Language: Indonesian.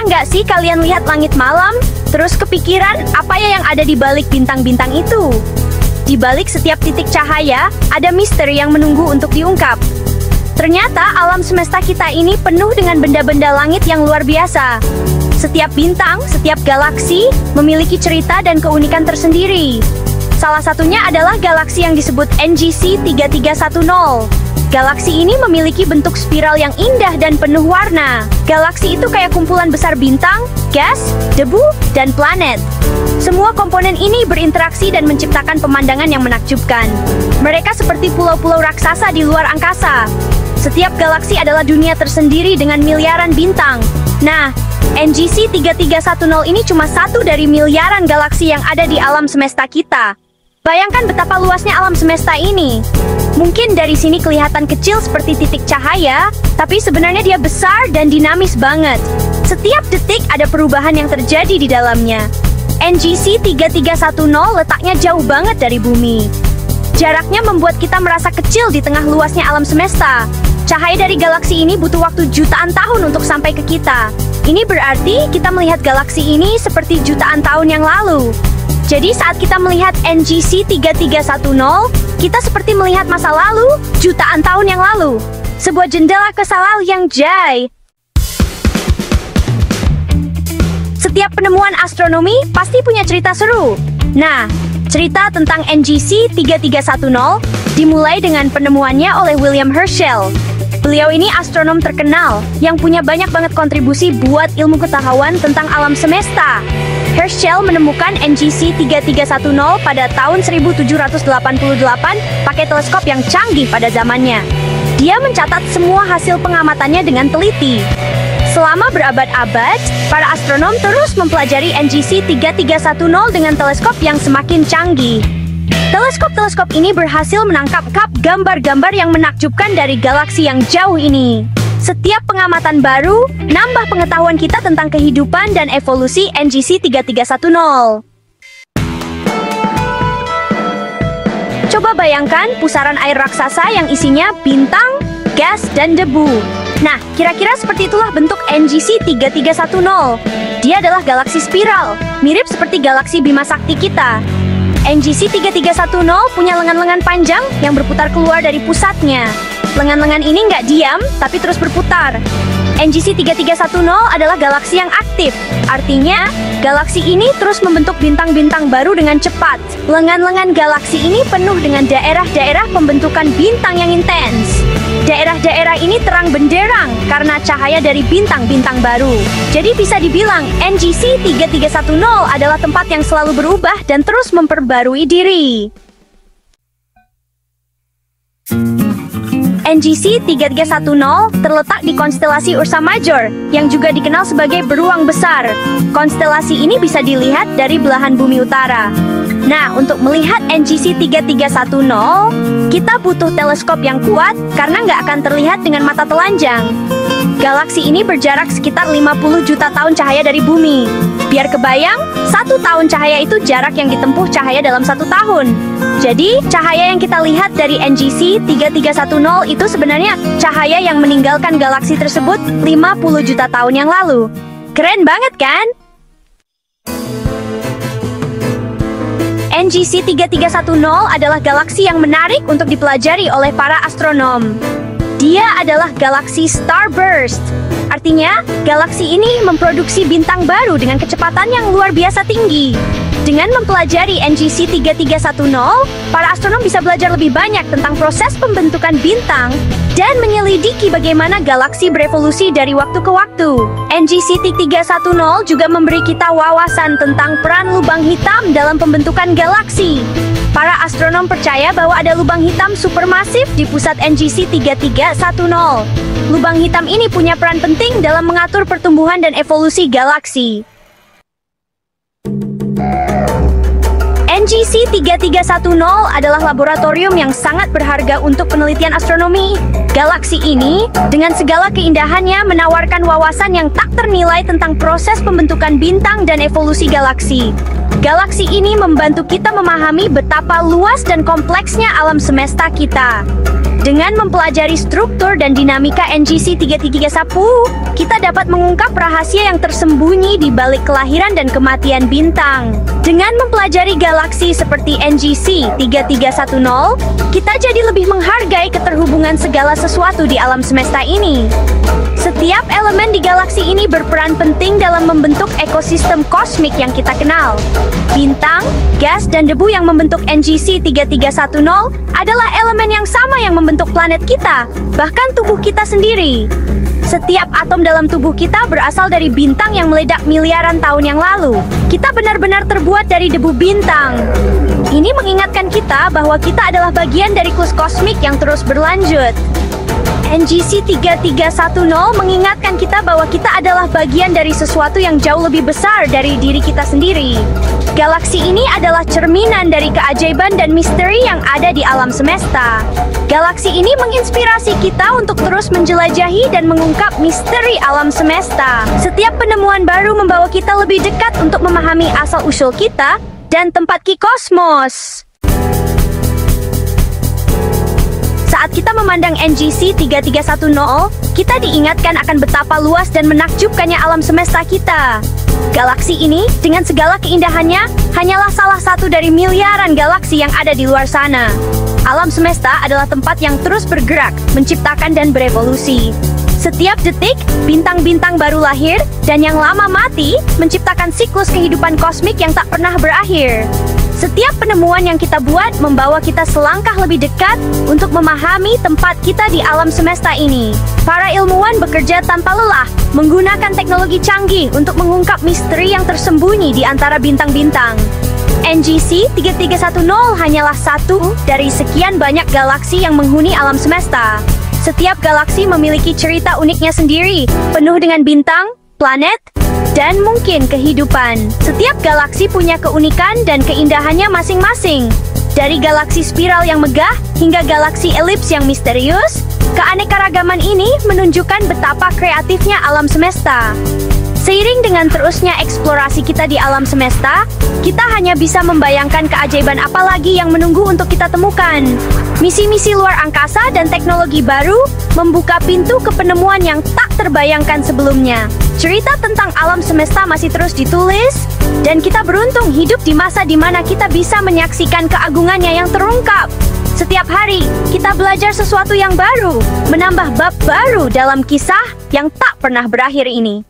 nggak sih kalian lihat langit malam, terus kepikiran apa ya yang ada di balik bintang-bintang itu? Di balik setiap titik cahaya, ada misteri yang menunggu untuk diungkap. Ternyata alam semesta kita ini penuh dengan benda-benda langit yang luar biasa. Setiap bintang, setiap galaksi, memiliki cerita dan keunikan tersendiri. Salah satunya adalah galaksi yang disebut NGC 3310. Galaksi ini memiliki bentuk spiral yang indah dan penuh warna. Galaksi itu kayak kumpulan besar bintang, gas, debu, dan planet. Semua komponen ini berinteraksi dan menciptakan pemandangan yang menakjubkan. Mereka seperti pulau-pulau raksasa di luar angkasa. Setiap galaksi adalah dunia tersendiri dengan miliaran bintang. Nah, NGC 3310 ini cuma satu dari miliaran galaksi yang ada di alam semesta kita. Bayangkan betapa luasnya alam semesta ini. Mungkin dari sini kelihatan kecil seperti titik cahaya, tapi sebenarnya dia besar dan dinamis banget. Setiap detik ada perubahan yang terjadi di dalamnya. NGC 3310 letaknya jauh banget dari bumi. Jaraknya membuat kita merasa kecil di tengah luasnya alam semesta. Cahaya dari galaksi ini butuh waktu jutaan tahun untuk sampai ke kita. Ini berarti kita melihat galaksi ini seperti jutaan tahun yang lalu. Jadi saat kita melihat NGC 3310, kita seperti melihat masa lalu, jutaan tahun yang lalu. Sebuah jendela ke masa lalu yang jai. Setiap penemuan astronomi pasti punya cerita seru. Nah, cerita tentang NGC 3310 dimulai dengan penemuannya oleh William Herschel. Beliau ini astronom terkenal yang punya banyak banget kontribusi buat ilmu pengetahuan tentang alam semesta. Herschel menemukan NGC 3310 pada tahun 1788 pakai teleskop yang canggih pada zamannya. Dia mencatat semua hasil pengamatannya dengan teliti. Selama berabad-abad, para astronom terus mempelajari NGC 3310 dengan teleskop yang semakin canggih. Teleskop-teleskop ini berhasil menangkap gambar-gambar yang menakjubkan dari galaksi yang jauh ini. Setiap pengamatan baru nambah pengetahuan kita tentang kehidupan dan evolusi NGC 3310. Coba bayangkan pusaran air raksasa yang isinya bintang, gas, dan debu. Nah, kira-kira seperti itulah bentuk NGC 3310. Dia adalah galaksi spiral, mirip seperti galaksi Bima Sakti kita. NGC 3310 punya lengan-lengan panjang yang berputar keluar dari pusatnya. Lengan-lengan ini nggak diam, tapi terus berputar. NGC 3310 adalah galaksi yang aktif. Artinya, galaksi ini terus membentuk bintang-bintang baru dengan cepat. Lengan-lengan galaksi ini penuh dengan daerah-daerah pembentukan bintang yang intens. Daerah-daerah ini terang benderang karena cahaya dari bintang-bintang baru. Jadi bisa dibilang, NGC 3310 adalah tempat yang selalu berubah dan terus memperbarui diri. NGC 3310 terletak di konstelasi Ursa Major, yang juga dikenal sebagai beruang besar. Konstelasi ini bisa dilihat dari belahan bumi utara. Nah, untuk melihat NGC 3310, kita butuh teleskop yang kuat karena nggak akan terlihat dengan mata telanjang. Galaksi ini berjarak sekitar 50 juta tahun cahaya dari bumi. Biar kebayang, 1 tahun cahaya itu jarak yang ditempuh cahaya dalam 1 tahun. Jadi, cahaya yang kita lihat dari NGC 3310 itu sebenarnya cahaya yang meninggalkan galaksi tersebut 50 juta tahun yang lalu. Keren banget kan? NGC 3310 adalah galaksi yang menarik untuk dipelajari oleh para astronom. Dia adalah galaksi starburst. Artinya, galaksi ini memproduksi bintang baru dengan kecepatan yang luar biasa tinggi. Dengan mempelajari NGC 3310, para astronom bisa belajar lebih banyak tentang proses pembentukan bintang dan menyelidiki bagaimana galaksi berevolusi dari waktu ke waktu. NGC 3310 juga memberi kita wawasan tentang peran lubang hitam dalam pembentukan galaksi. Para astronom percaya bahwa ada lubang hitam supermasif di pusat NGC 3310. Lubang hitam ini punya peran penting dalam mengatur pertumbuhan dan evolusi galaksi. NGC 3310 adalah laboratorium yang sangat berharga untuk penelitian astronomi. Galaksi ini, dengan segala keindahannya, menawarkan wawasan yang tak ternilai tentang proses pembentukan bintang dan evolusi galaksi. Galaksi ini membantu kita memahami betapa luas dan kompleksnya alam semesta kita. Dengan mempelajari struktur dan dinamika NGC 331, kita dapat mengungkap rahasia yang tersembunyi di balik kelahiran dan kematian bintang. Dengan mempelajari galaksi seperti NGC 3310, kita jadi lebih menghargai keterhubungan segala sesuatu di alam semesta ini. Setiap elemen di galaksi ini berperan penting dalam membentuk ekosistem kosmik yang kita kenal. Bintang, gas, dan debu yang membentuk NGC 3310 adalah elemen yang sama yang membentuk planet kita, bahkan tubuh kita sendiri. Setiap atom dalam tubuh kita berasal dari bintang yang meledak miliaran tahun yang lalu. Kita benar-benar terbuat dari debu bintang. Ini mengingatkan kita bahwa kita adalah bagian dari klus kosmik yang terus berlanjut. NGC 3310 mengingatkan kita bahwa kita adalah bagian dari sesuatu yang jauh lebih besar dari diri kita sendiri. Galaksi ini adalah cerminan dari keajaiban dan misteri yang ada di alam semesta. Galaksi ini menginspirasi kita untuk terus menjelajahi dan mengungkap misteri alam semesta. Setiap penemuan baru membawa kita lebih dekat untuk memahami asal-usul kita dan tempat di kosmos. Saat kita memandang NGC 3310, kita diingatkan akan betapa luas dan menakjubkannya alam semesta kita. Galaksi ini, dengan segala keindahannya, hanyalah salah satu dari miliaran galaksi yang ada di luar sana. Alam semesta adalah tempat yang terus bergerak, menciptakan dan berevolusi. Setiap detik, bintang-bintang baru lahir, dan yang lama mati, menciptakan siklus kehidupan kosmik yang tak pernah berakhir. Setiap penemuan yang kita buat membawa kita selangkah lebih dekat untuk memahami tempat kita di alam semesta ini. Para ilmuwan bekerja tanpa lelah, menggunakan teknologi canggih untuk mengungkap misteri yang tersembunyi di antara bintang-bintang. NGC 3310 hanyalah satu dari sekian banyak galaksi yang menghuni alam semesta. Setiap galaksi memiliki cerita uniknya sendiri, penuh dengan bintang, planet, dan mungkin kehidupan. Setiap galaksi punya keunikan dan keindahannya masing-masing. Dari galaksi spiral yang megah hingga galaksi elips yang misterius, keanekaragaman ini menunjukkan betapa kreatifnya alam semesta. Seiring dengan terusnya eksplorasi kita di alam semesta, kita hanya bisa membayangkan keajaiban apa lagi yang menunggu untuk kita temukan. Misi-misi luar angkasa dan teknologi baru membuka pintu ke penemuan yang tak terbayangkan sebelumnya. Cerita tentang alam semesta masih terus ditulis, dan kita beruntung hidup di masa di mana kita bisa menyaksikan keagungannya yang terungkap. Setiap hari, kita belajar sesuatu yang baru, menambah bab baru dalam kisah yang tak pernah berakhir ini.